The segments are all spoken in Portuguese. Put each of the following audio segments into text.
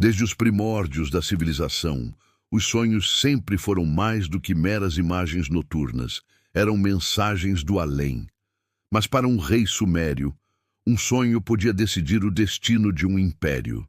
Desde os primórdios da civilização, os sonhos sempre foram mais do que meras imagens noturnas, eram mensagens do além. Mas para um rei sumério, um sonho podia decidir o destino de um império.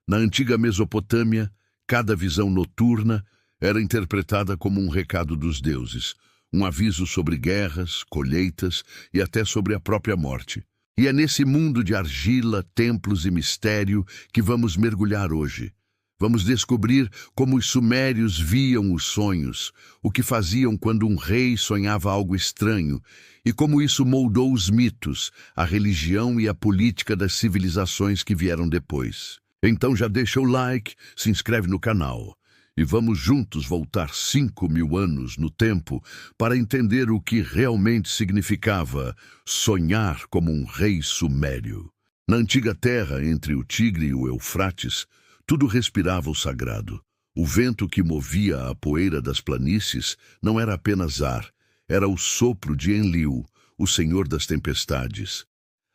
Na antiga Mesopotâmia, cada visão noturna era interpretada como um recado dos deuses, um aviso sobre guerras, colheitas e até sobre a própria morte. E é nesse mundo de argila, templos e mistério que vamos mergulhar hoje. Vamos descobrir como os sumérios viam os sonhos, o que faziam quando um rei sonhava algo estranho, e como isso moldou os mitos, a religião e a política das civilizações que vieram depois. Então já deixa o like, se inscreve no canal, e vamos juntos voltar 5.000 anos no tempo para entender o que realmente significava sonhar como um rei sumério. Na antiga terra, entre o Tigre e o Eufrates, tudo respirava o sagrado. O vento que movia a poeira das planícies não era apenas ar, era o sopro de Enlil, o senhor das tempestades.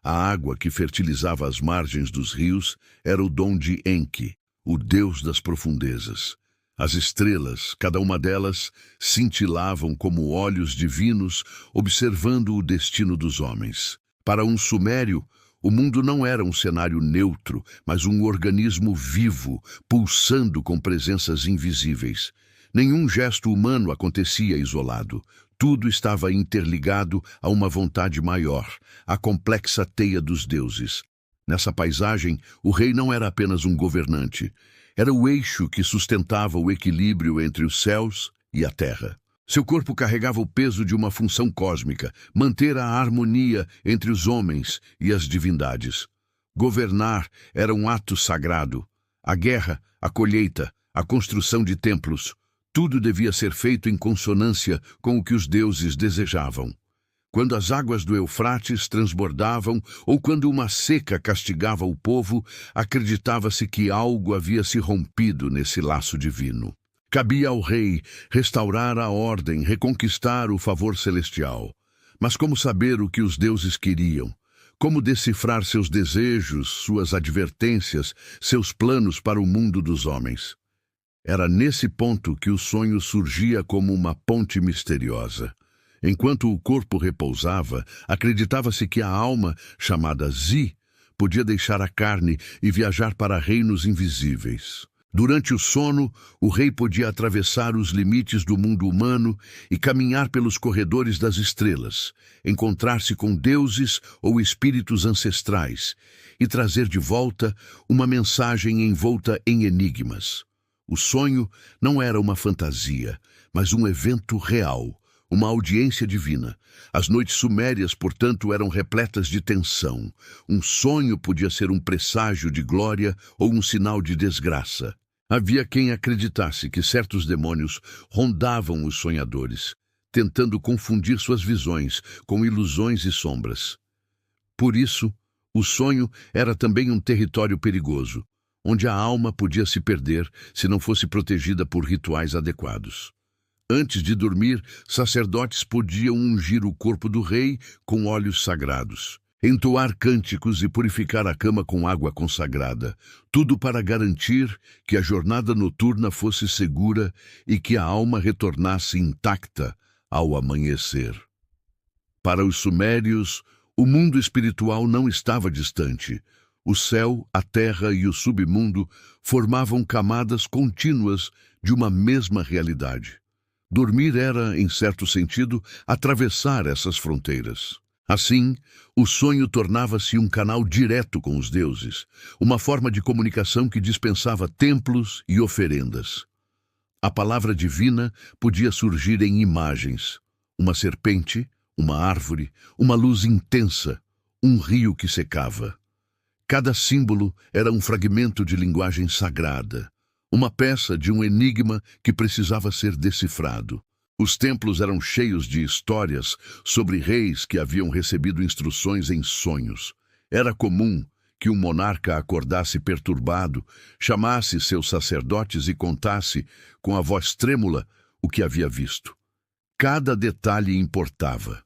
A água que fertilizava as margens dos rios era o dom de Enki, o deus das profundezas. As estrelas, cada uma delas, cintilavam como olhos divinos, observando o destino dos homens. Para um sumério, o mundo não era um cenário neutro, mas um organismo vivo, pulsando com presenças invisíveis. Nenhum gesto humano acontecia isolado. Tudo estava interligado a uma vontade maior, a complexa teia dos deuses. Nessa paisagem, o rei não era apenas um governante. Era o eixo que sustentava o equilíbrio entre os céus e a terra. Seu corpo carregava o peso de uma função cósmica, manter a harmonia entre os homens e as divindades. Governar era um ato sagrado. A guerra, a colheita, a construção de templos, tudo devia ser feito em consonância com o que os deuses desejavam. Quando as águas do Eufrates transbordavam ou quando uma seca castigava o povo, acreditava-se que algo havia se rompido nesse laço divino. Cabia ao rei restaurar a ordem, reconquistar o favor celestial. Mas como saber o que os deuses queriam? Como decifrar seus desejos, suas advertências, seus planos para o mundo dos homens? Era nesse ponto que o sonho surgia como uma ponte misteriosa. Enquanto o corpo repousava, acreditava-se que a alma, chamada Zi, podia deixar a carne e viajar para reinos invisíveis. Durante o sono, o rei podia atravessar os limites do mundo humano e caminhar pelos corredores das estrelas, encontrar-se com deuses ou espíritos ancestrais e trazer de volta uma mensagem envolta em enigmas. O sonho não era uma fantasia, mas um evento real, uma audiência divina. As noites sumérias, portanto, eram repletas de tensão. Um sonho podia ser um presságio de glória ou um sinal de desgraça. Havia quem acreditasse que certos demônios rondavam os sonhadores, tentando confundir suas visões com ilusões e sombras. Por isso, o sonho era também um território perigoso, onde a alma podia se perder se não fosse protegida por rituais adequados. Antes de dormir, sacerdotes podiam ungir o corpo do rei com óleos sagrados, entoar cânticos e purificar a cama com água consagrada, tudo para garantir que a jornada noturna fosse segura e que a alma retornasse intacta ao amanhecer. Para os sumérios, o mundo espiritual não estava distante. O céu, a terra e o submundo formavam camadas contínuas de uma mesma realidade. Dormir era, em certo sentido, atravessar essas fronteiras. Assim, o sonho tornava-se um canal direto com os deuses, uma forma de comunicação que dispensava templos e oferendas. A palavra divina podia surgir em imagens: uma serpente, uma árvore, uma luz intensa, um rio que secava. Cada símbolo era um fragmento de linguagem sagrada, uma peça de um enigma que precisava ser decifrado. Os templos eram cheios de histórias sobre reis que haviam recebido instruções em sonhos. Era comum que um monarca acordasse perturbado, chamasse seus sacerdotes e contasse, com a voz trêmula, o que havia visto. Cada detalhe importava: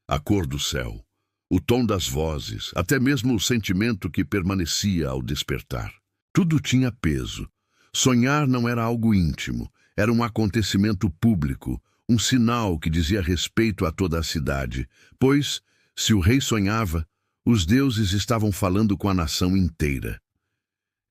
a cor do céu, o tom das vozes, até mesmo o sentimento que permanecia ao despertar. Tudo tinha peso. Sonhar não era algo íntimo, era um acontecimento público, um sinal que dizia respeito a toda a cidade, pois, se o rei sonhava, os deuses estavam falando com a nação inteira.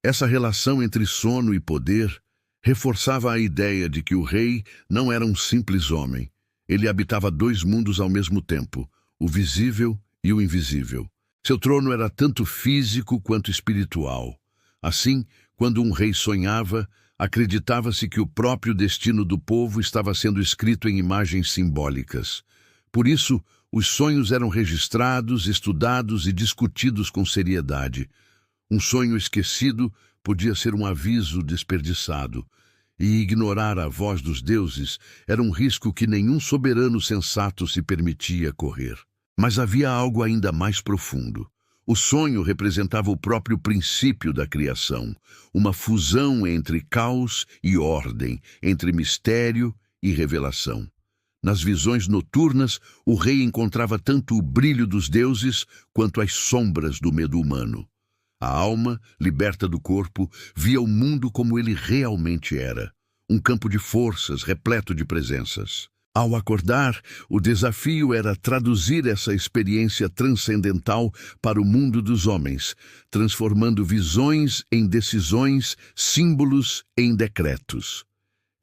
Essa relação entre sono e poder reforçava a ideia de que o rei não era um simples homem. Ele habitava dois mundos ao mesmo tempo, o visível e o invisível. Seu trono era tanto físico quanto espiritual. Assim, quando um rei sonhava, acreditava-se que o próprio destino do povo estava sendo escrito em imagens simbólicas. Por isso, os sonhos eram registrados, estudados e discutidos com seriedade. Um sonho esquecido podia ser um aviso desperdiçado, e ignorar a voz dos deuses era um risco que nenhum soberano sensato se permitia correr. Mas havia algo ainda mais profundo. O sonho representava o próprio princípio da criação, uma fusão entre caos e ordem, entre mistério e revelação. Nas visões noturnas, o rei encontrava tanto o brilho dos deuses quanto as sombras do medo humano. A alma, liberta do corpo, via o mundo como ele realmente era, um campo de forças repleto de presenças. Ao acordar, o desafio era traduzir essa experiência transcendental para o mundo dos homens, transformando visões em decisões, símbolos em decretos.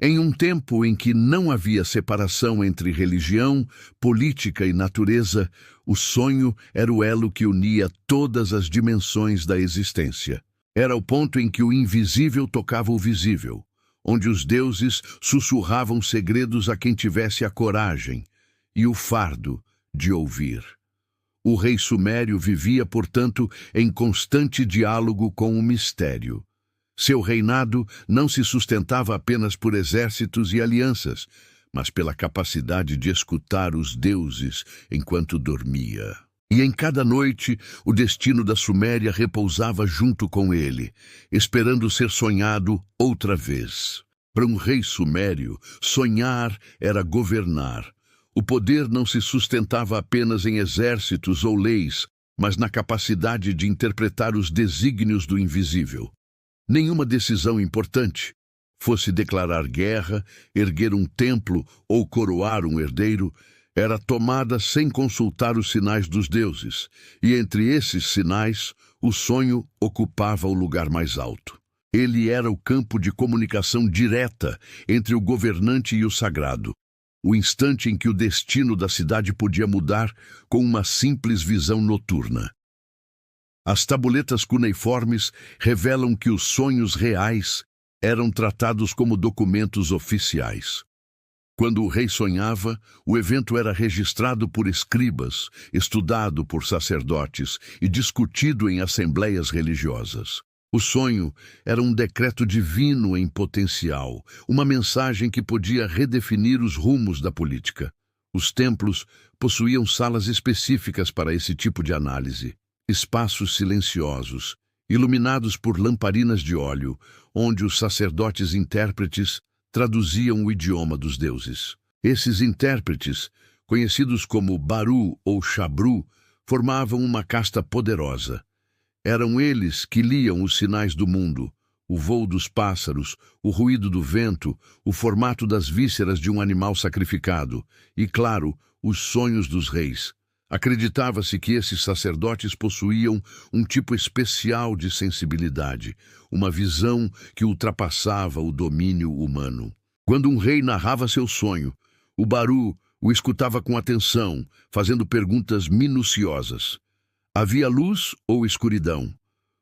Em um tempo em que não havia separação entre religião, política e natureza, o sonho era o elo que unia todas as dimensões da existência. Era o ponto em que o invisível tocava o visível, onde os deuses sussurravam segredos a quem tivesse a coragem e o fardo de ouvir. O rei sumério vivia, portanto, em constante diálogo com o mistério. Seu reinado não se sustentava apenas por exércitos e alianças, mas pela capacidade de escutar os deuses enquanto dormia. E em cada noite, o destino da Suméria repousava junto com ele, esperando ser sonhado outra vez. Para um rei sumério, sonhar era governar. O poder não se sustentava apenas em exércitos ou leis, mas na capacidade de interpretar os desígnios do invisível. Nenhuma decisão importante, fosse declarar guerra, erguer um templo ou coroar um herdeiro, era tomada sem consultar os sinais dos deuses, e entre esses sinais, o sonho ocupava o lugar mais alto. Ele era o campo de comunicação direta entre o governante e o sagrado, o instante em que o destino da cidade podia mudar com uma simples visão noturna. As tabuletas cuneiformes revelam que os sonhos reais eram tratados como documentos oficiais. Quando o rei sonhava, o evento era registrado por escribas, estudado por sacerdotes e discutido em assembleias religiosas. O sonho era um decreto divino em potencial, uma mensagem que podia redefinir os rumos da política. Os templos possuíam salas específicas para esse tipo de análise, espaços silenciosos, iluminados por lamparinas de óleo, onde os sacerdotes intérpretes traduziam o idioma dos deuses. Esses intérpretes, conhecidos como Baru ou Shabru, formavam uma casta poderosa. Eram eles que liam os sinais do mundo, o voo dos pássaros, o ruído do vento, o formato das vísceras de um animal sacrificado e, claro, os sonhos dos reis. Acreditava-se que esses sacerdotes possuíam um tipo especial de sensibilidade, uma visão que ultrapassava o domínio humano. Quando um rei narrava seu sonho, o Baru o escutava com atenção, fazendo perguntas minuciosas. Havia luz ou escuridão?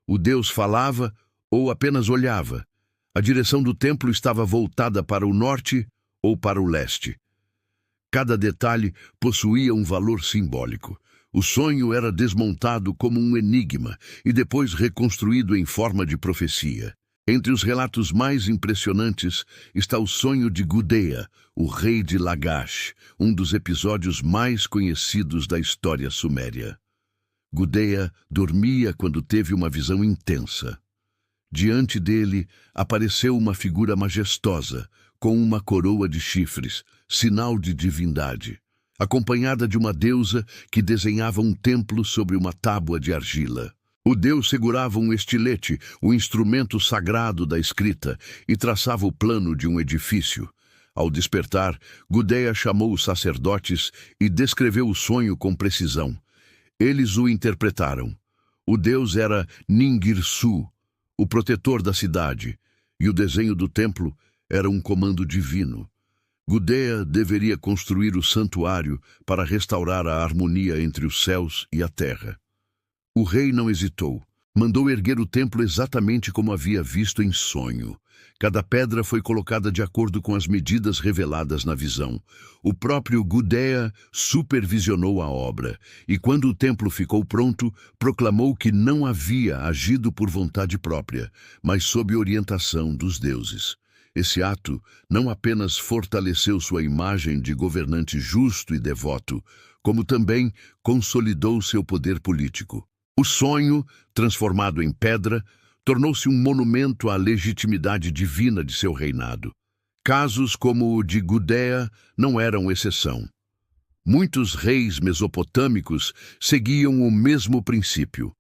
O Deus falava ou apenas olhava? A direção do templo estava voltada para o norte ou para o leste? Cada detalhe possuía um valor simbólico. O sonho era desmontado como um enigma e depois reconstruído em forma de profecia. Entre os relatos mais impressionantes está o sonho de Gudea, o rei de Lagash, um dos episódios mais conhecidos da história suméria. Gudea dormia quando teve uma visão intensa. Diante dele apareceu uma figura majestosa, com uma coroa de chifres, sinal de divindade, acompanhada de uma deusa que desenhava um templo sobre uma tábua de argila. O deus segurava um estilete, o instrumento sagrado da escrita, e traçava o plano de um edifício. Ao despertar, Gudea chamou os sacerdotes e descreveu o sonho com precisão. Eles o interpretaram. O deus era Ningirsu, o protetor da cidade, e o desenho do templo era um comando divino. Gudea deveria construir o santuário para restaurar a harmonia entre os céus e a terra. O rei não hesitou. Mandou erguer o templo exatamente como havia visto em sonho. Cada pedra foi colocada de acordo com as medidas reveladas na visão. O próprio Gudea supervisionou a obra, e quando o templo ficou pronto, proclamou que não havia agido por vontade própria, mas sob orientação dos deuses. Esse ato não apenas fortaleceu sua imagem de governante justo e devoto, como também consolidou seu poder político. O sonho, transformado em pedra, tornou-se um monumento à legitimidade divina de seu reinado. Casos como o de Gudea não eram exceção. Muitos reis mesopotâmicos seguiam o mesmo princípio.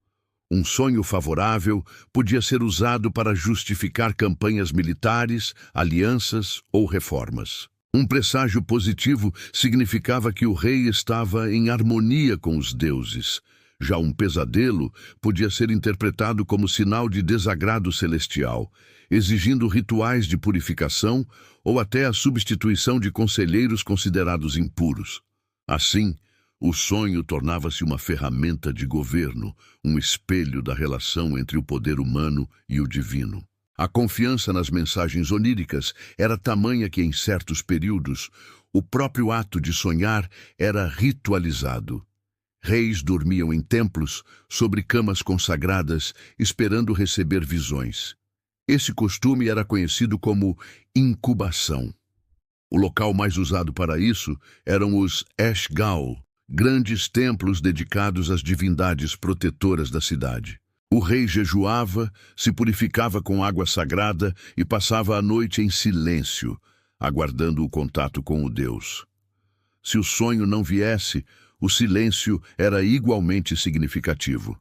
Um sonho favorável podia ser usado para justificar campanhas militares, alianças ou reformas. Um presságio positivo significava que o rei estava em harmonia com os deuses. Já um pesadelo podia ser interpretado como sinal de desagrado celestial, exigindo rituais de purificação ou até a substituição de conselheiros considerados impuros. Assim, o sonho tornava-se uma ferramenta de governo, um espelho da relação entre o poder humano e o divino. A confiança nas mensagens oníricas era tamanha que, em certos períodos, o próprio ato de sonhar era ritualizado. Reis dormiam em templos, sobre camas consagradas, esperando receber visões. Esse costume era conhecido como incubação. O local mais usado para isso eram os Eshgal, grandes templos dedicados às divindades protetoras da cidade. O rei jejuava, se purificava com água sagrada e passava a noite em silêncio, aguardando o contato com o Deus. Se o sonho não viesse, o silêncio era igualmente significativo.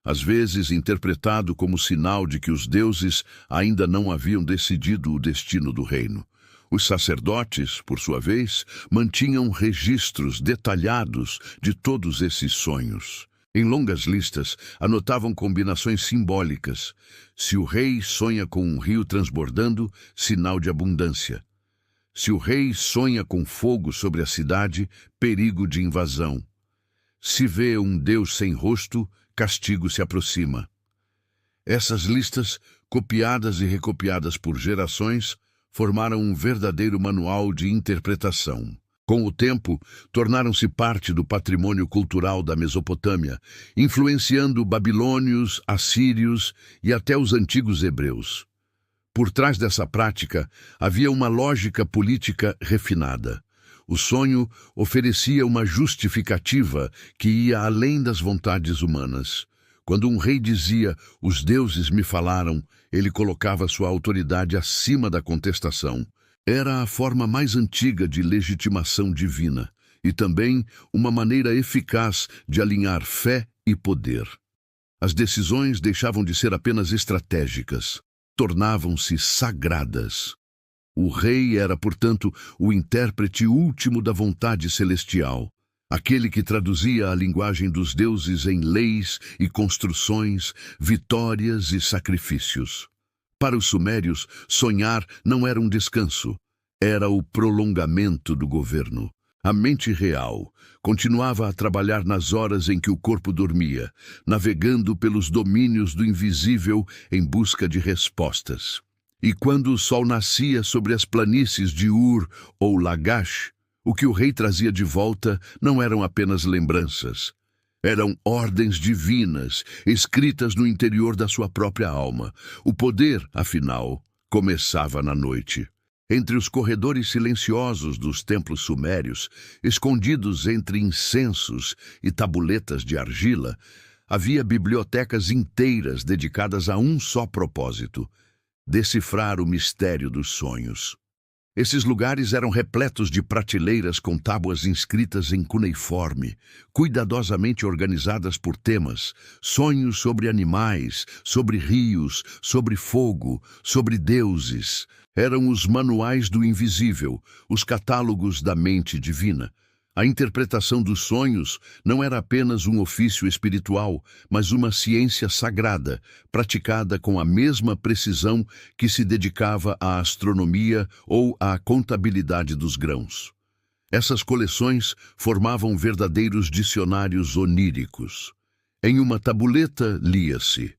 Às vezes interpretado como sinal de que os deuses ainda não haviam decidido o destino do reino. Os sacerdotes, por sua vez, mantinham registros detalhados de todos esses sonhos. Em longas listas, anotavam combinações simbólicas. Se o rei sonha com um rio transbordando, sinal de abundância. Se o rei sonha com fogo sobre a cidade, perigo de invasão. Se vê um Deus sem rosto, castigo se aproxima. Essas listas, copiadas e recopiadas por gerações, formaram um verdadeiro manual de interpretação. Com o tempo, tornaram-se parte do patrimônio cultural da Mesopotâmia, influenciando babilônios, assírios e até os antigos hebreus. Por trás dessa prática, havia uma lógica política refinada. O sonho oferecia uma justificativa que ia além das vontades humanas. Quando um rei dizia, "Os deuses me falaram", ele colocava sua autoridade acima da contestação. Era a forma mais antiga de legitimação divina e também uma maneira eficaz de alinhar fé e poder. As decisões deixavam de ser apenas estratégicas. Tornavam-se sagradas. O rei era, portanto, o intérprete último da vontade celestial, aquele que traduzia a linguagem dos deuses em leis e construções, vitórias e sacrifícios. Para os sumérios, sonhar não era um descanso, era o prolongamento do governo. A mente real continuava a trabalhar nas horas em que o corpo dormia, navegando pelos domínios do invisível em busca de respostas. E quando o sol nascia sobre as planícies de Ur ou Lagash, o que o rei trazia de volta não eram apenas lembranças. Eram ordens divinas, escritas no interior da sua própria alma. O poder, afinal, começava na noite. Entre os corredores silenciosos dos templos sumérios, escondidos entre incensos e tabuletas de argila, havia bibliotecas inteiras dedicadas a um só propósito: decifrar o mistério dos sonhos. Esses lugares eram repletos de prateleiras com tábuas inscritas em cuneiforme, cuidadosamente organizadas por temas, sonhos sobre animais, sobre rios, sobre fogo, sobre deuses. Eram os manuais do invisível, os catálogos da mente divina. A interpretação dos sonhos não era apenas um ofício espiritual, mas uma ciência sagrada, praticada com a mesma precisão que se dedicava à astronomia ou à contabilidade dos grãos. Essas coleções formavam verdadeiros dicionários oníricos. Em uma tabuleta lia-se: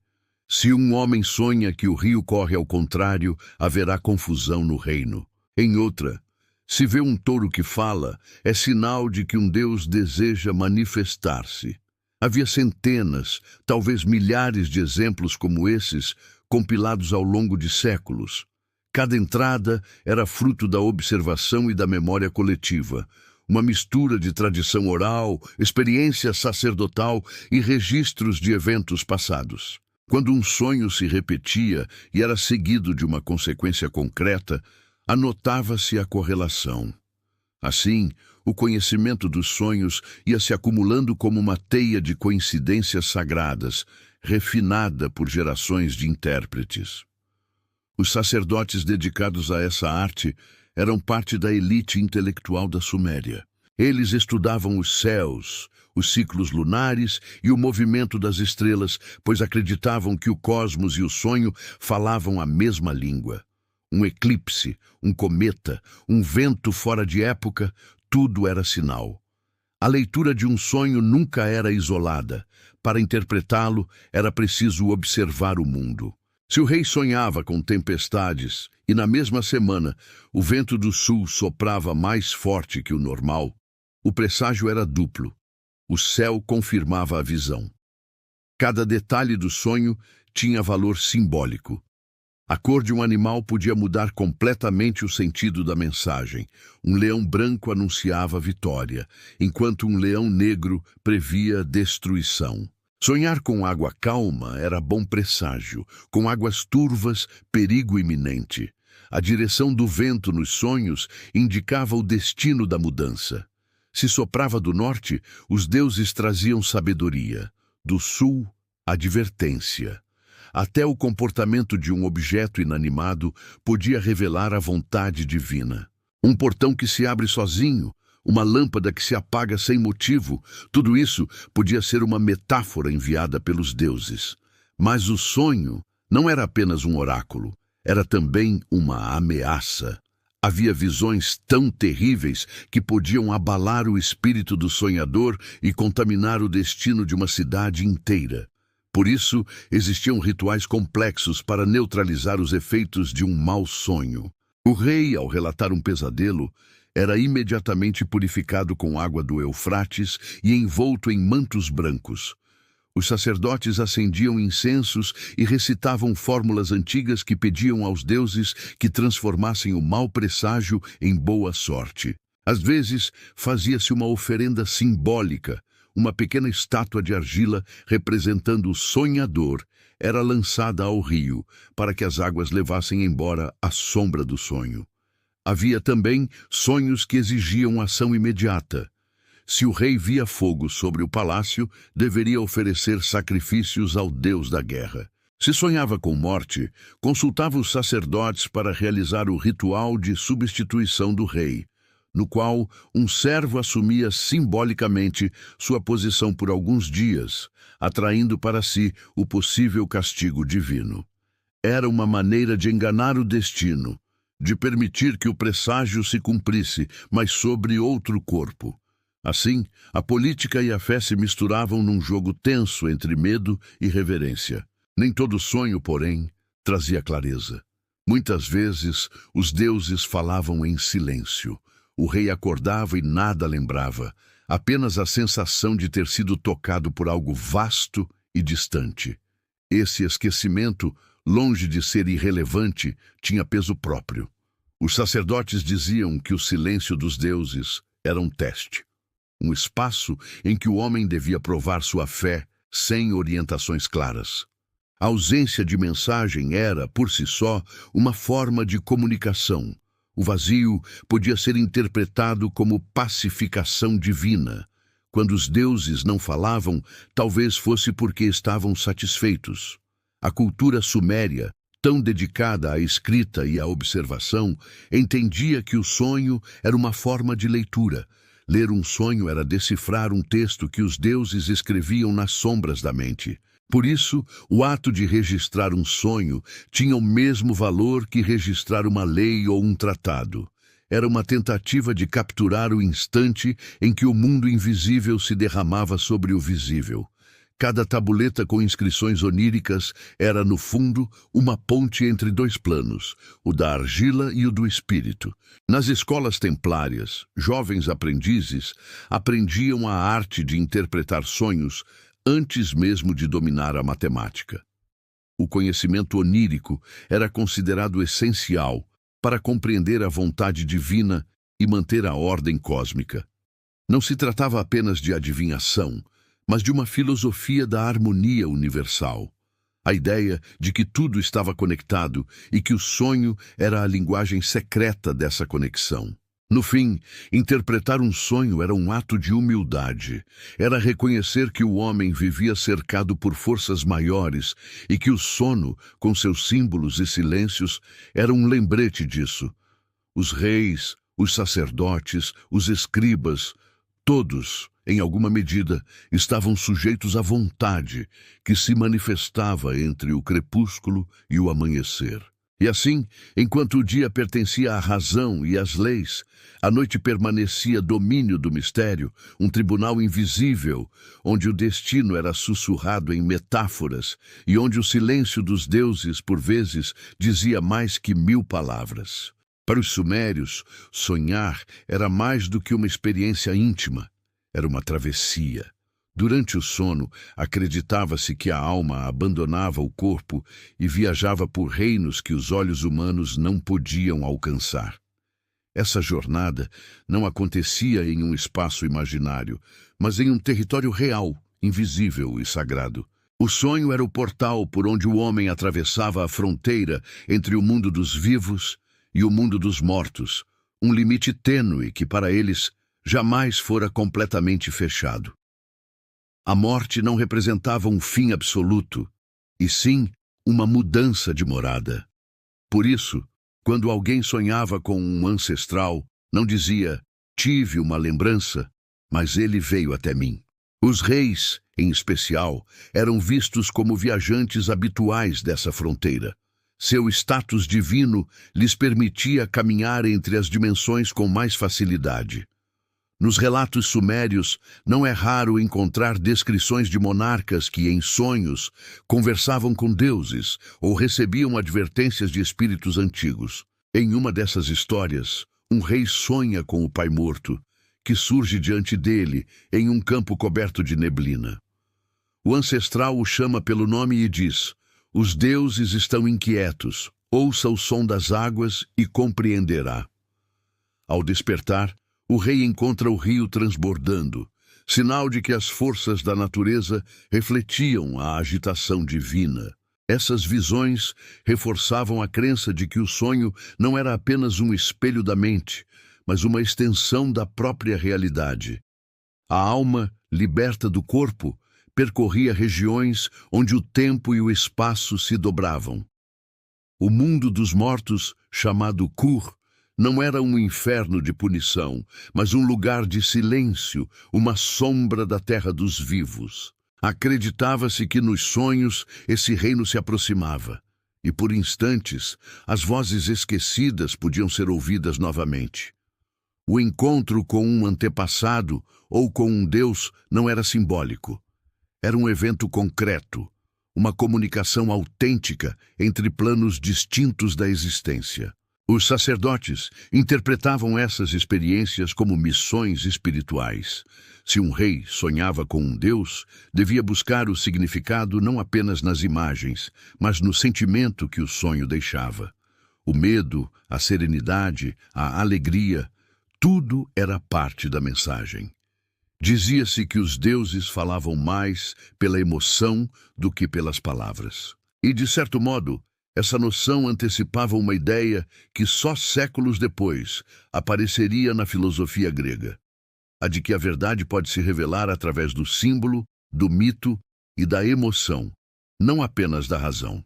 se um homem sonha que o rio corre ao contrário, haverá confusão no reino. Em outra: se vê um touro que fala, é sinal de que um Deus deseja manifestar-se. Havia centenas, talvez milhares de exemplos como esses, compilados ao longo de séculos. Cada entrada era fruto da observação e da memória coletiva, uma mistura de tradição oral, experiência sacerdotal e registros de eventos passados. Quando um sonho se repetia e era seguido de uma consequência concreta, anotava-se a correlação. Assim, o conhecimento dos sonhos ia se acumulando como uma teia de coincidências sagradas, refinada por gerações de intérpretes. Os sacerdotes dedicados a essa arte eram parte da elite intelectual da Suméria. Eles estudavam os céus, os ciclos lunares e o movimento das estrelas, pois acreditavam que o cosmos e o sonho falavam a mesma língua. Um eclipse, um cometa, um vento fora de época, tudo era sinal. A leitura de um sonho nunca era isolada. Para interpretá-lo, era preciso observar o mundo. Se o rei sonhava com tempestades e, na mesma semana, o vento do sul soprava mais forte que o normal, o presságio era duplo. O céu confirmava a visão. Cada detalhe do sonho tinha valor simbólico. A cor de um animal podia mudar completamente o sentido da mensagem. Um leão branco anunciava vitória, enquanto um leão negro previa destruição. Sonhar com água calma era bom presságio, com águas turvas, perigo iminente. A direção do vento nos sonhos indicava o destino da mudança. Se soprava do norte, os deuses traziam sabedoria. Do sul, advertência. Até o comportamento de um objeto inanimado podia revelar a vontade divina. Um portão que se abre sozinho, uma lâmpada que se apaga sem motivo, tudo isso podia ser uma metáfora enviada pelos deuses. Mas o sonho não era apenas um oráculo, era também uma ameaça. Havia visões tão terríveis que podiam abalar o espírito do sonhador e contaminar o destino de uma cidade inteira. Por isso, existiam rituais complexos para neutralizar os efeitos de um mau sonho. O rei, ao relatar um pesadelo, era imediatamente purificado com água do Eufrates e envolto em mantos brancos. Os sacerdotes acendiam incensos e recitavam fórmulas antigas que pediam aos deuses que transformassem o mau presságio em boa sorte. Às vezes, fazia-se uma oferenda simbólica. Uma pequena estátua de argila representando o sonhador era lançada ao rio para que as águas levassem embora a sombra do sonho. Havia também sonhos que exigiam ação imediata. Se o rei via fogo sobre o palácio, deveria oferecer sacrifícios ao deus da guerra. Se sonhava com morte, consultava os sacerdotes para realizar o ritual de substituição do rei, no qual um servo assumia simbolicamente sua posição por alguns dias, atraindo para si o possível castigo divino. Era uma maneira de enganar o destino, de permitir que o presságio se cumprisse, mas sobre outro corpo. Assim, a política e a fé se misturavam num jogo tenso entre medo e reverência. Nem todo sonho, porém, trazia clareza. Muitas vezes, os deuses falavam em silêncio. O rei acordava e nada lembrava, apenas a sensação de ter sido tocado por algo vasto e distante. Esse esquecimento, longe de ser irrelevante, tinha peso próprio. Os sacerdotes diziam que o silêncio dos deuses era um teste, um espaço em que o homem devia provar sua fé sem orientações claras. A ausência de mensagem era, por si só, uma forma de comunicação, O vazio podia ser interpretado como pacificação divina. Quando os deuses não falavam, talvez fosse porque estavam satisfeitos. A cultura suméria, tão dedicada à escrita e à observação, entendia que o sonho era uma forma de leitura. Ler um sonho era decifrar um texto que os deuses escreviam nas sombras da mente. Por isso, o ato de registrar um sonho tinha o mesmo valor que registrar uma lei ou um tratado. Era uma tentativa de capturar o instante em que o mundo invisível se derramava sobre o visível. Cada tabuleta com inscrições oníricas era, no fundo, uma ponte entre dois planos, o da argila e o do espírito. Nas escolas templárias, jovens aprendizes aprendiam a arte de interpretar sonhos antes mesmo de dominar a matemática. O conhecimento onírico era considerado essencial para compreender a vontade divina e manter a ordem cósmica. Não se tratava apenas de adivinhação, mas de uma filosofia da harmonia universal. A ideia de que tudo estava conectado e que o sonho era a linguagem secreta dessa conexão. No fim, interpretar um sonho era um ato de humildade. Era reconhecer que o homem vivia cercado por forças maiores e que o sono, com seus símbolos e silêncios, era um lembrete disso. Os reis, os sacerdotes, os escribas, todos, em alguma medida, estavam sujeitos à vontade que se manifestava entre o crepúsculo e o amanhecer. E assim, enquanto o dia pertencia à razão e às leis, a noite permanecia domínio do mistério, um tribunal invisível, onde o destino era sussurrado em metáforas e onde o silêncio dos deuses, por vezes, dizia mais que 1000 palavras. Para os sumérios, sonhar era mais do que uma experiência íntima. Era uma travessia. Durante o sono, acreditava-se que a alma abandonava o corpo e viajava por reinos que os olhos humanos não podiam alcançar. Essa jornada não acontecia em um espaço imaginário, mas em um território real, invisível e sagrado. O sonho era o portal por onde o homem atravessava a fronteira entre o mundo dos vivos e o mundo dos mortos, um limite tênue que, para eles, jamais fora completamente fechado. A morte não representava um fim absoluto, e sim uma mudança de morada. Por isso, quando alguém sonhava com um ancestral, não dizia, tive uma lembrança, mas ele veio até mim. Os reis, em especial, eram vistos como viajantes habituais dessa fronteira. Seu status divino lhes permitia caminhar entre as dimensões com mais facilidade. Nos relatos sumérios, não é raro encontrar descrições de monarcas que, em sonhos, conversavam com deuses ou recebiam advertências de espíritos antigos. Em uma dessas histórias, um rei sonha com o pai morto, que surge diante dele em um campo coberto de neblina. O ancestral o chama pelo nome e diz, os deuses estão inquietos, ouça o som das águas e compreenderá. Ao despertar, o rei encontra o rio transbordando, sinal de que as forças da natureza refletiam a agitação divina. Essas visões reforçavam a crença de que o sonho não era apenas um espelho da mente, mas uma extensão da própria realidade. A alma, liberta do corpo, percorria regiões onde o tempo e o espaço se dobravam. O mundo dos mortos, chamado Kur, não era um inferno de punição, mas um lugar de silêncio, uma sombra da terra dos vivos. Acreditava-se que nos sonhos esse reino se aproximava, e por instantes as vozes esquecidas podiam ser ouvidas novamente. O encontro com um antepassado ou com um deus não era simbólico. Era um evento concreto, uma comunicação autêntica entre planos distintos da existência. Os sacerdotes interpretavam essas experiências como missões espirituais. Se um rei sonhava com um deus, devia buscar o significado não apenas nas imagens, mas no sentimento que o sonho deixava. O medo, a serenidade, a alegria, tudo era parte da mensagem. Dizia-se que os deuses falavam mais pela emoção do que pelas palavras. E, de certo modo, Essa noção antecipava uma ideia que só séculos depois apareceria na filosofia grega, a de que a verdade pode se revelar através do símbolo, do mito e da emoção, não apenas da razão.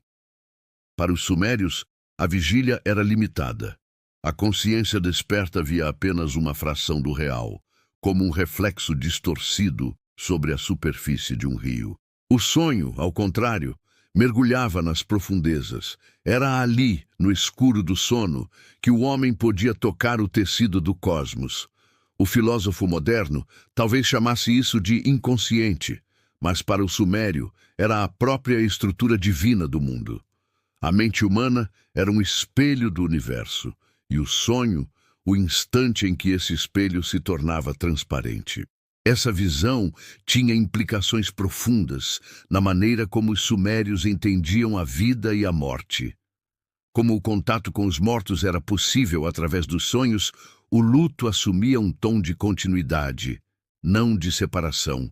Para os sumérios, a vigília era limitada. A consciência desperta via apenas uma fração do real, como um reflexo distorcido sobre a superfície de um rio. O sonho, ao contrário, mergulhava nas profundezas. Era ali, no escuro do sono, que o homem podia tocar o tecido do cosmos. O filósofo moderno talvez chamasse isso de inconsciente, mas para o sumério era a própria estrutura divina do mundo. A mente humana era um espelho do universo, e o sonho, o instante em que esse espelho se tornava transparente. Essa visão tinha implicações profundas na maneira como os sumérios entendiam a vida e a morte. Como o contato com os mortos era possível através dos sonhos, o luto assumia um tom de continuidade, não de separação.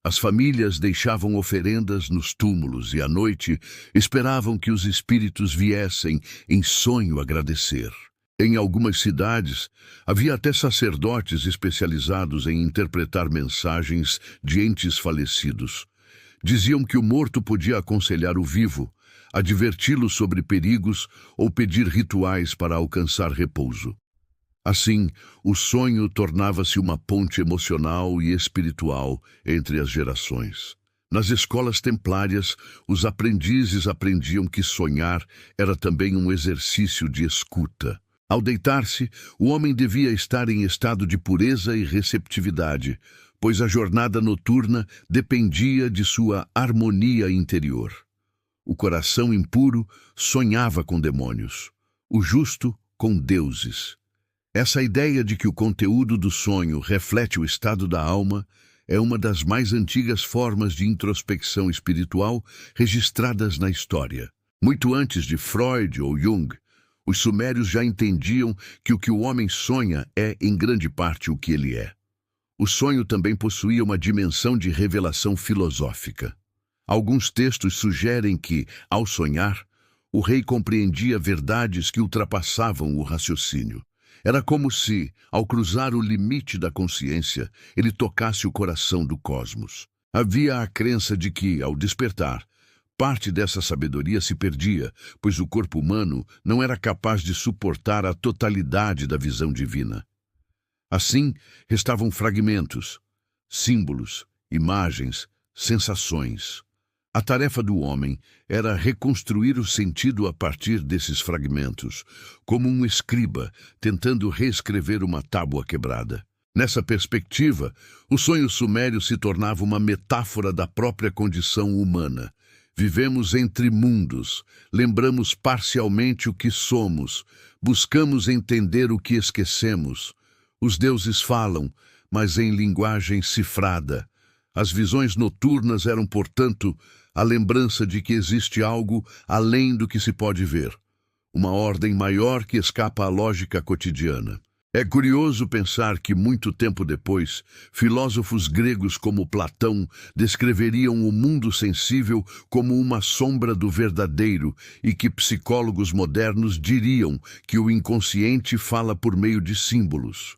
As famílias deixavam oferendas nos túmulos e, à noite, esperavam que os espíritos viessem em sonho agradecer. Em algumas cidades, havia até sacerdotes especializados em interpretar mensagens de entes falecidos. Diziam que o morto podia aconselhar o vivo, adverti-lo sobre perigos ou pedir rituais para alcançar repouso. Assim, o sonho tornava-se uma ponte emocional e espiritual entre as gerações. Nas escolas templárias, os aprendizes aprendiam que sonhar era também um exercício de escuta. Ao deitar-se, o homem devia estar em estado de pureza e receptividade, pois a jornada noturna dependia de sua harmonia interior. O coração impuro sonhava com demônios, o justo com deuses. Essa ideia de que o conteúdo do sonho reflete o estado da alma é uma das mais antigas formas de introspecção espiritual registradas na história. Muito antes de Freud ou Jung, os sumérios já entendiam que o homem sonha é, em grande parte, o que ele é. O sonho também possuía uma dimensão de revelação filosófica. Alguns textos sugerem que, ao sonhar, o rei compreendia verdades que ultrapassavam o raciocínio. Era como se, ao cruzar o limite da consciência, ele tocasse o coração do cosmos. Havia a crença de que, ao despertar, parte dessa sabedoria se perdia, pois o corpo humano não era capaz de suportar a totalidade da visão divina. Assim, restavam fragmentos, símbolos, imagens, sensações. A tarefa do homem era reconstruir o sentido a partir desses fragmentos, como um escriba tentando reescrever uma tábua quebrada. Nessa perspectiva, o sonho sumério se tornava uma metáfora da própria condição humana. Vivemos entre mundos, lembramos parcialmente o que somos, buscamos entender o que esquecemos. Os deuses falam, mas em linguagem cifrada. As visões noturnas eram, portanto, a lembrança de que existe algo além do que se pode ver, uma ordem maior que escapa à lógica cotidiana. É curioso pensar que, muito tempo depois, filósofos gregos como Platão descreveriam o mundo sensível como uma sombra do verdadeiro e que psicólogos modernos diriam que o inconsciente fala por meio de símbolos.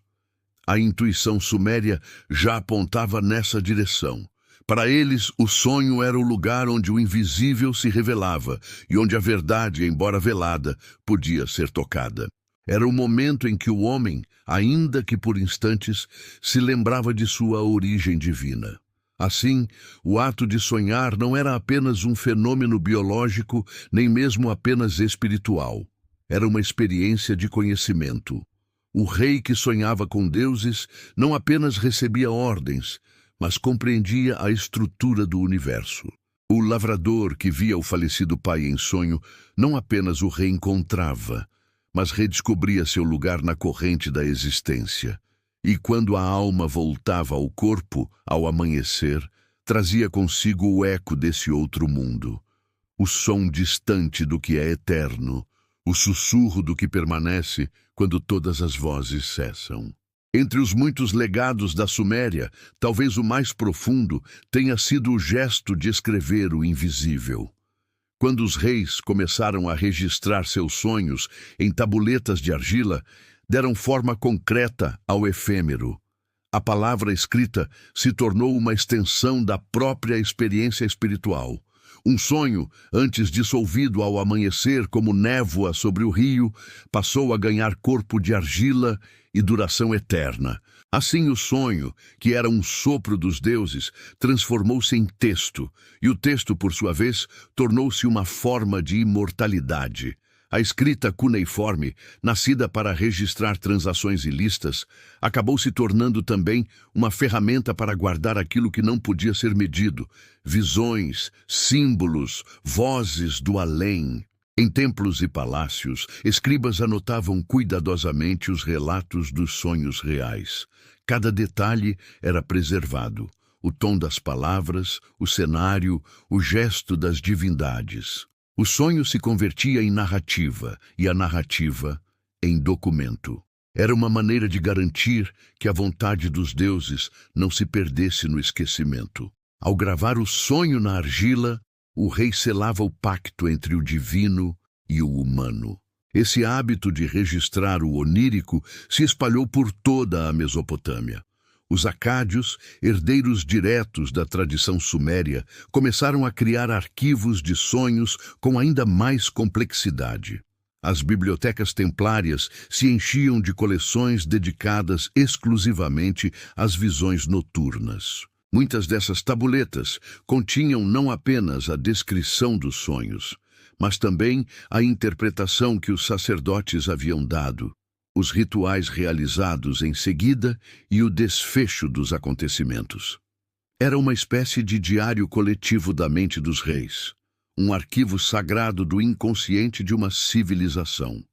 A intuição suméria já apontava nessa direção. Para eles, o sonho era o lugar onde o invisível se revelava e onde a verdade, embora velada, podia ser tocada. Era o momento em que o homem, ainda que por instantes, se lembrava de sua origem divina. Assim, o ato de sonhar não era apenas um fenômeno biológico, nem mesmo apenas espiritual. Era uma experiência de conhecimento. O rei que sonhava com deuses não apenas recebia ordens, mas compreendia a estrutura do universo. O lavrador que via o falecido pai em sonho não apenas o reencontrava, mas redescobria seu lugar na corrente da existência. E quando a alma voltava ao corpo, ao amanhecer, trazia consigo o eco desse outro mundo, o som distante do que é eterno, o sussurro do que permanece quando todas as vozes cessam. Entre os muitos legados da Suméria, talvez o mais profundo tenha sido o gesto de escrever o invisível. Quando os reis começaram a registrar seus sonhos em tabuletas de argila, deram forma concreta ao efêmero. A palavra escrita se tornou uma extensão da própria experiência espiritual. Um sonho, antes dissolvido ao amanhecer como névoa sobre o rio, passou a ganhar corpo de argila e duração eterna. Assim, o sonho, que era um sopro dos deuses, transformou-se em texto, e o texto, por sua vez, tornou-se uma forma de imortalidade. A escrita cuneiforme, nascida para registrar transações ilícitas, acabou se tornando também uma ferramenta para guardar aquilo que não podia ser medido: visões, símbolos, vozes do além. Em templos e palácios, escribas anotavam cuidadosamente os relatos dos sonhos reais. Cada detalhe era preservado: o tom das palavras, o cenário, o gesto das divindades. O sonho se convertia em narrativa e a narrativa em documento. Era uma maneira de garantir que a vontade dos deuses não se perdesse no esquecimento. Ao gravar o sonho na argila, o rei selava o pacto entre o divino e o humano. Esse hábito de registrar o onírico se espalhou por toda a Mesopotâmia. Os acádios, herdeiros diretos da tradição suméria, começaram a criar arquivos de sonhos com ainda mais complexidade. As bibliotecas templárias se enchiam de coleções dedicadas exclusivamente às visões noturnas. Muitas dessas tabuletas continham não apenas a descrição dos sonhos, mas também a interpretação que os sacerdotes haviam dado, os rituais realizados em seguida e o desfecho dos acontecimentos. Era uma espécie de diário coletivo da mente dos reis, um arquivo sagrado do inconsciente de uma civilização.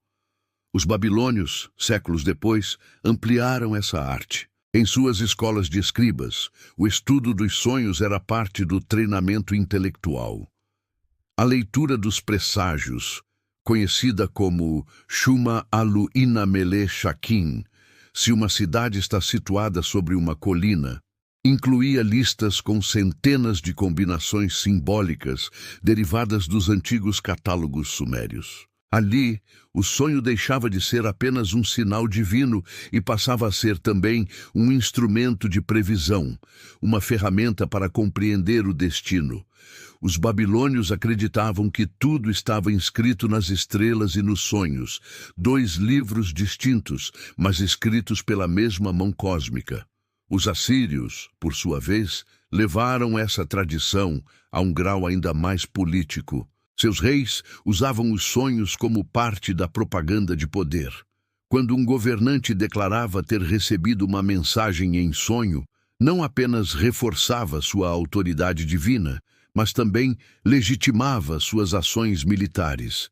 Os babilônios, séculos depois, ampliaram essa arte. Em suas escolas de escribas, o estudo dos sonhos era parte do treinamento intelectual. A leitura dos presságios, conhecida como Shuma Alu Inamele Shakin, se uma cidade está situada sobre uma colina, incluía listas com centenas de combinações simbólicas derivadas dos antigos catálogos sumérios. Ali, o sonho deixava de ser apenas um sinal divino e passava a ser também um instrumento de previsão, uma ferramenta para compreender o destino. Os babilônios acreditavam que tudo estava inscrito nas estrelas e nos sonhos, dois livros distintos, mas escritos pela mesma mão cósmica. Os assírios, por sua vez, levaram essa tradição a um grau ainda mais político. Seus reis usavam os sonhos como parte da propaganda de poder. Quando um governante declarava ter recebido uma mensagem em sonho, não apenas reforçava sua autoridade divina, mas também legitimava suas ações militares.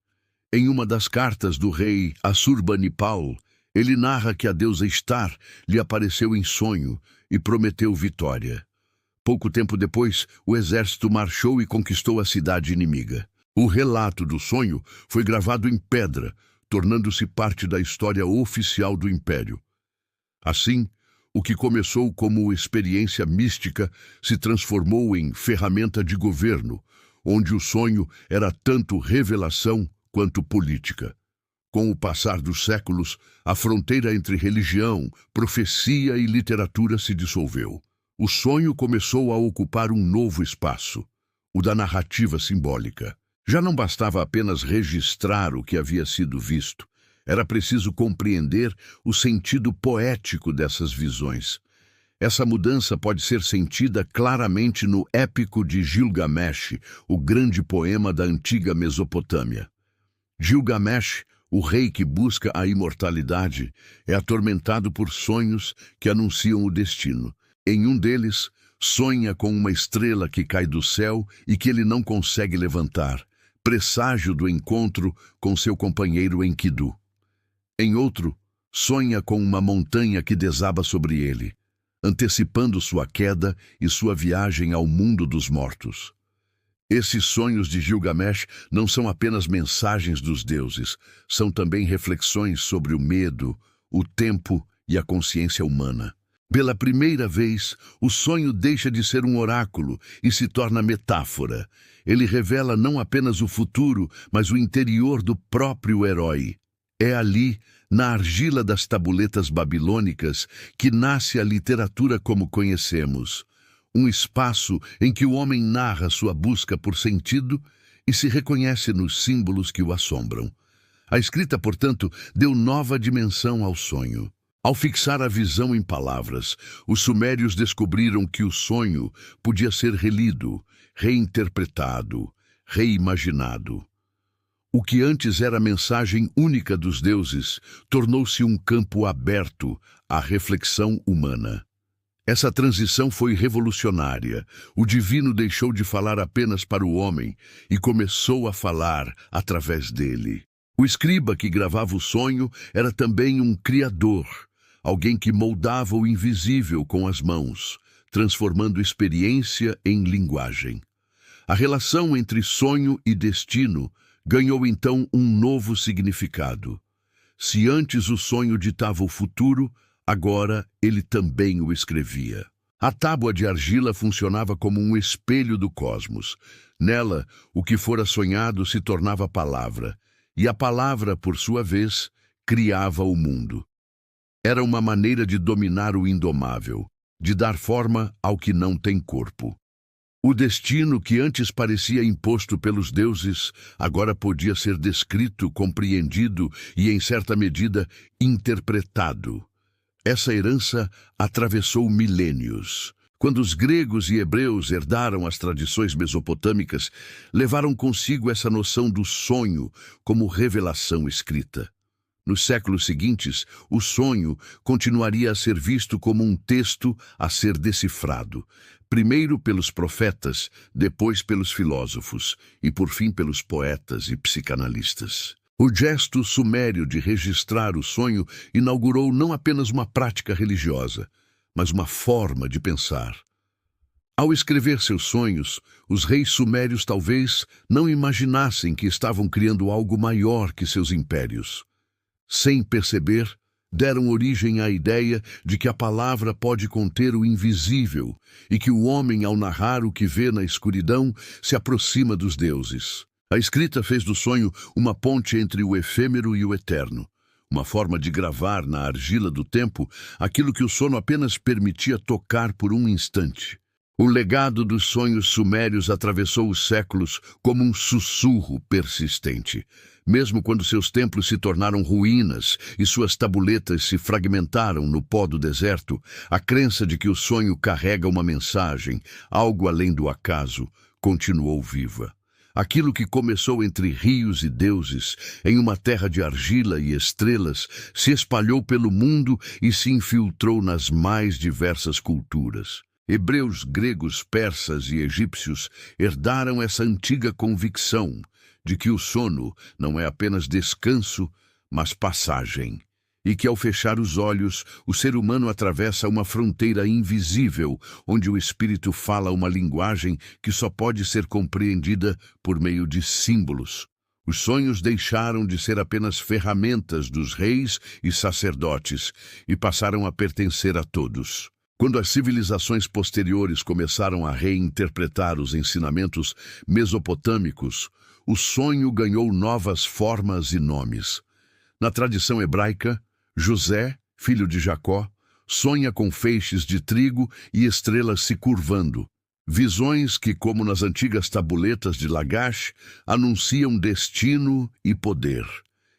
Em uma das cartas do rei Assurbanipal, ele narra que a deusa Estar lhe apareceu em sonho e prometeu vitória. Pouco tempo depois, o exército marchou e conquistou a cidade inimiga. O relato do sonho foi gravado em pedra, tornando-se parte da história oficial do império. Assim, o que começou como experiência mística se transformou em ferramenta de governo, onde o sonho era tanto revelação quanto política. Com o passar dos séculos, a fronteira entre religião, profecia e literatura se dissolveu. O sonho começou a ocupar um novo espaço, o da narrativa simbólica. Já não bastava apenas registrar o que havia sido visto. Era preciso compreender o sentido poético dessas visões. Essa mudança pode ser sentida claramente no Épico de Gilgamesh, o grande poema da antiga Mesopotâmia. Gilgamesh, o rei que busca a imortalidade, é atormentado por sonhos que anunciam o destino. Em um deles, sonha com uma estrela que cai do céu e que ele não consegue levantar, presságio do encontro com seu companheiro Enkidu. Em outro, sonha com uma montanha que desaba sobre ele, antecipando sua queda e sua viagem ao mundo dos mortos. Esses sonhos de Gilgamesh não são apenas mensagens dos deuses, são também reflexões sobre o medo, o tempo e a consciência humana. Pela primeira vez, o sonho deixa de ser um oráculo e se torna metáfora. Ele revela não apenas o futuro, mas o interior do próprio herói. É ali, na argila das tabuletas babilônicas, que nasce a literatura como conhecemos. Um espaço em que o homem narra sua busca por sentido e se reconhece nos símbolos que o assombram. A escrita, portanto, deu nova dimensão ao sonho. Ao fixar a visão em palavras, os sumérios descobriram que o sonho podia ser relido, reinterpretado, reimaginado. O que antes era a mensagem única dos deuses tornou-se um campo aberto à reflexão humana. Essa transição foi revolucionária. O divino deixou de falar apenas para o homem e começou a falar através dele. O escriba que gravava o sonho era também um criador, alguém que moldava o invisível com as mãos, transformando experiência em linguagem. A relação entre sonho e destino ganhou então um novo significado. Se antes o sonho ditava o futuro, agora ele também o escrevia. A tábua de argila funcionava como um espelho do cosmos. Nela, o que fora sonhado se tornava palavra, e a palavra, por sua vez, criava o mundo. Era uma maneira de dominar o indomável, de dar forma ao que não tem corpo. O destino que antes parecia imposto pelos deuses, agora podia ser descrito, compreendido e, em certa medida, interpretado. Essa herança atravessou milênios. Quando os gregos e hebreus herdaram as tradições mesopotâmicas, levaram consigo essa noção do sonho como revelação escrita. Nos séculos seguintes, o sonho continuaria a ser visto como um texto a ser decifrado, primeiro pelos profetas, depois pelos filósofos e, por fim, pelos poetas e psicanalistas. O gesto sumério de registrar o sonho inaugurou não apenas uma prática religiosa, mas uma forma de pensar. Ao escrever seus sonhos, os reis sumérios talvez não imaginassem que estavam criando algo maior que seus impérios. Sem perceber, deram origem à ideia de que a palavra pode conter o invisível e que o homem, ao narrar o que vê na escuridão, se aproxima dos deuses. A escrita fez do sonho uma ponte entre o efêmero e o eterno, uma forma de gravar na argila do tempo aquilo que o sono apenas permitia tocar por um instante. O legado dos sonhos sumérios atravessou os séculos como um sussurro persistente. Mesmo quando seus templos se tornaram ruínas e suas tabuletas se fragmentaram no pó do deserto, a crença de que o sonho carrega uma mensagem, algo além do acaso, continuou viva. Aquilo que começou entre rios e deuses, em uma terra de argila e estrelas, se espalhou pelo mundo e se infiltrou nas mais diversas culturas. Hebreus, gregos, persas e egípcios herdaram essa antiga convicção de que o sono não é apenas descanso, mas passagem, e que ao fechar os olhos, o ser humano atravessa uma fronteira invisível, onde o espírito fala uma linguagem que só pode ser compreendida por meio de símbolos. Os sonhos deixaram de ser apenas ferramentas dos reis e sacerdotes e passaram a pertencer a todos. Quando as civilizações posteriores começaram a reinterpretar os ensinamentos mesopotâmicos, o sonho ganhou novas formas e nomes. Na tradição hebraica, José, filho de Jacó, sonha com feixes de trigo e estrelas se curvando. Visões que, como nas antigas tabuletas de Lagash, anunciam destino e poder.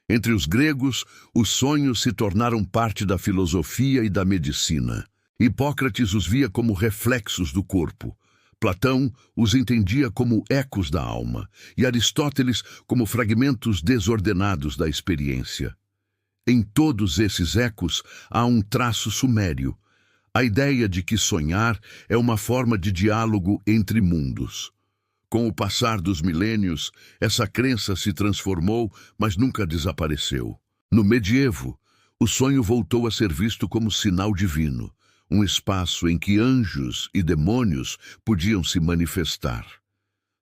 Entre os gregos, os sonhos se tornaram parte da filosofia e da medicina. Hipócrates os via como reflexos do corpo. Platão os entendia como ecos da alma e Aristóteles como fragmentos desordenados da experiência. Em todos esses ecos há um traço sumério, a ideia de que sonhar é uma forma de diálogo entre mundos. Com o passar dos milênios, essa crença se transformou, mas nunca desapareceu. No medievo, o sonho voltou a ser visto como sinal divino, um espaço em que anjos e demônios podiam se manifestar.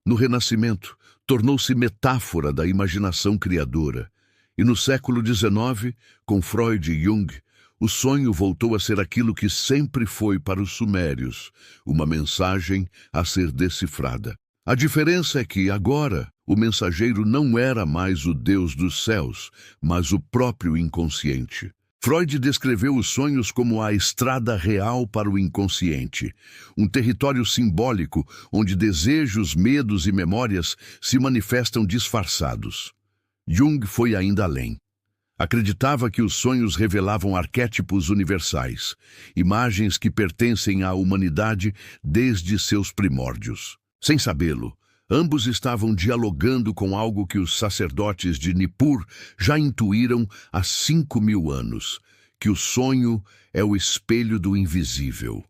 No Renascimento, tornou-se metáfora da imaginação criadora, e no século XIX, com Freud e Jung, O sonho voltou a ser aquilo que sempre foi para os sumérios, uma mensagem a ser decifrada. A diferença é que, agora, o mensageiro não era mais o Deus dos céus, mas o próprio inconsciente. Freud descreveu os sonhos como a estrada real para o inconsciente, um território simbólico onde desejos, medos e memórias se manifestam disfarçados. Jung foi ainda além. Acreditava que os sonhos revelavam arquétipos universais, imagens que pertencem à humanidade desde seus primórdios. Sem sabê-lo, ambos estavam dialogando com algo que os sacerdotes de Nippur já intuíram há 5.000 anos, que o sonho é o espelho do invisível.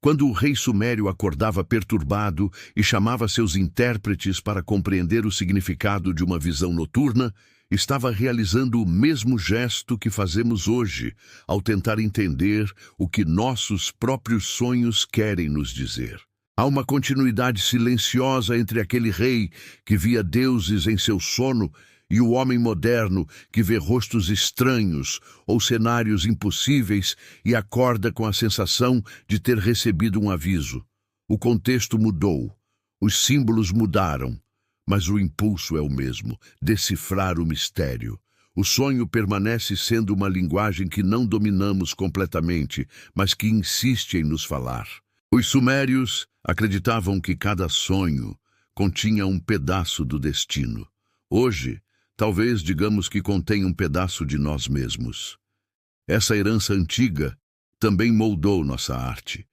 Quando o rei sumério acordava perturbado e chamava seus intérpretes para compreender o significado de uma visão noturna, estava realizando o mesmo gesto que fazemos hoje, ao tentar entender o que nossos próprios sonhos querem nos dizer. Há uma continuidade silenciosa entre aquele rei que via deuses em seu sono e o homem moderno que vê rostos estranhos ou cenários impossíveis e acorda com a sensação de ter recebido um aviso. O contexto mudou, os símbolos mudaram, mas o impulso é o mesmo: decifrar o mistério. O sonho permanece sendo uma linguagem que não dominamos completamente, mas que insiste em nos falar. Os sumérios acreditavam que cada sonho continha um pedaço do destino. Hoje, talvez digamos que contém um pedaço de nós mesmos. Essa herança antiga também moldou nossa arte.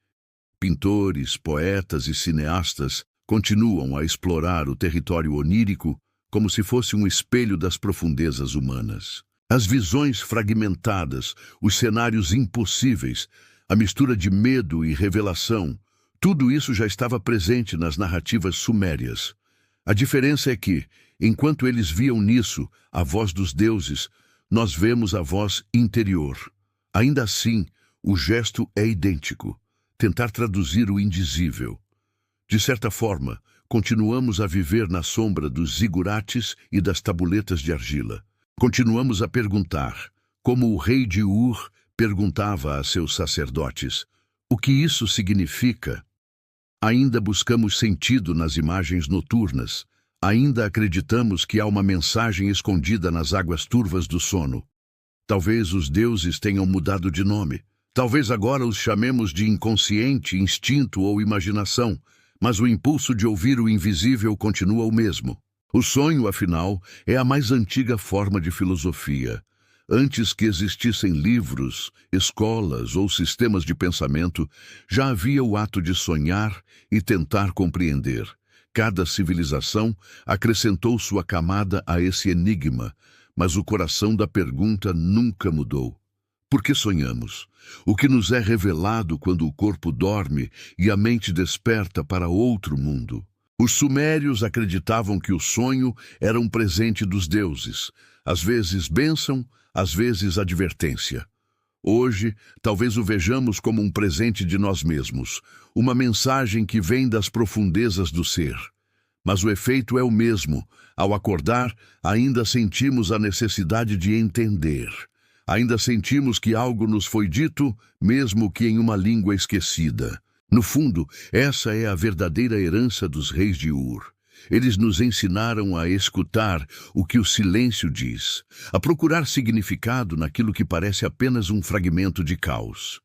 Pintores, poetas e cineastas continuam a explorar o território onírico como se fosse um espelho das profundezas humanas. As visões fragmentadas, os cenários impossíveis, a mistura de medo e revelação, tudo isso já estava presente nas narrativas sumérias. A diferença é que, enquanto eles viam nisso a voz dos deuses, nós vemos a voz interior. Ainda assim, o gesto é idêntico: tentar traduzir o indizível. De certa forma, continuamos a viver na sombra dos zigurates e das tabuletas de argila. Continuamos a perguntar, como o rei de Ur perguntava a seus sacerdotes, o que isso significa? Ainda buscamos sentido nas imagens noturnas. Ainda acreditamos que há uma mensagem escondida nas águas turvas do sono. Talvez os deuses tenham mudado de nome. Talvez agora os chamemos de inconsciente, instinto ou imaginação, mas o impulso de ouvir o invisível continua o mesmo. O sonho, afinal, é a mais antiga forma de filosofia. Antes que existissem livros, escolas ou sistemas de pensamento, já havia o ato de sonhar e tentar compreender. Cada civilização acrescentou sua camada a esse enigma, mas o coração da pergunta nunca mudou. Por que sonhamos? O que nos é revelado quando o corpo dorme e a mente desperta para outro mundo? Os sumérios acreditavam que o sonho era um presente dos deuses, às vezes bênção, às vezes advertência. Hoje, talvez o vejamos como um presente de nós mesmos, uma mensagem que vem das profundezas do ser. Mas o efeito é o mesmo. Ao acordar, ainda sentimos a necessidade de entender. Ainda sentimos que algo nos foi dito, mesmo que em uma língua esquecida. No fundo, essa é a verdadeira herança dos reis de Ur. Eles nos ensinaram a escutar o que o silêncio diz, a procurar significado naquilo que parece apenas um fragmento de caos.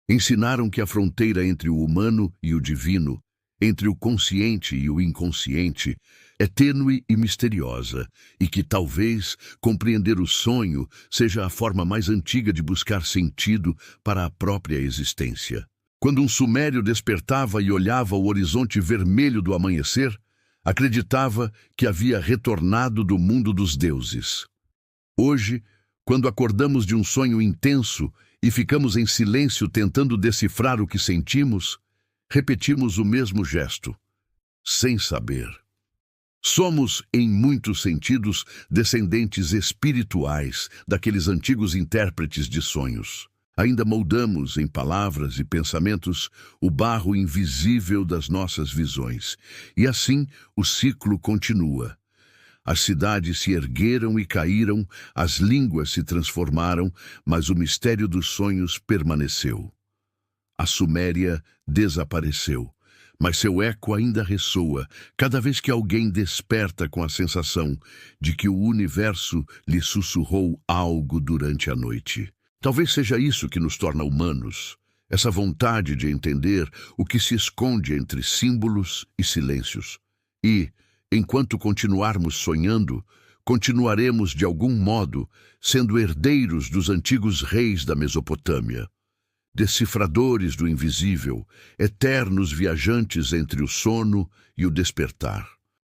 Ensinaram que a fronteira entre o humano e o divino, entre o consciente e o inconsciente, é tênue e misteriosa, e que talvez compreender o sonho seja a forma mais antiga de buscar sentido para a própria existência. Quando um sumério despertava e olhava o horizonte vermelho do amanhecer, acreditava que havia retornado do mundo dos deuses. Hoje, quando acordamos de um sonho intenso e ficamos em silêncio tentando decifrar o que sentimos, repetimos o mesmo gesto, sem saber. Somos, em muitos sentidos, descendentes espirituais daqueles antigos intérpretes de sonhos. Ainda moldamos, em palavras e pensamentos, o barro invisível das nossas visões. E assim, o ciclo continua. As cidades se ergueram e caíram, as línguas se transformaram, mas o mistério dos sonhos permaneceu. A Suméria desapareceu, mas seu eco ainda ressoa cada vez que alguém desperta com a sensação de que o universo lhe sussurrou algo durante a noite. Talvez seja isso que nos torna humanos, essa vontade de entender o que se esconde entre símbolos e silêncios. E, enquanto continuarmos sonhando, continuaremos de algum modo sendo herdeiros dos antigos reis da Mesopotâmia, decifradores do invisível, eternos viajantes entre o sono e o despertar.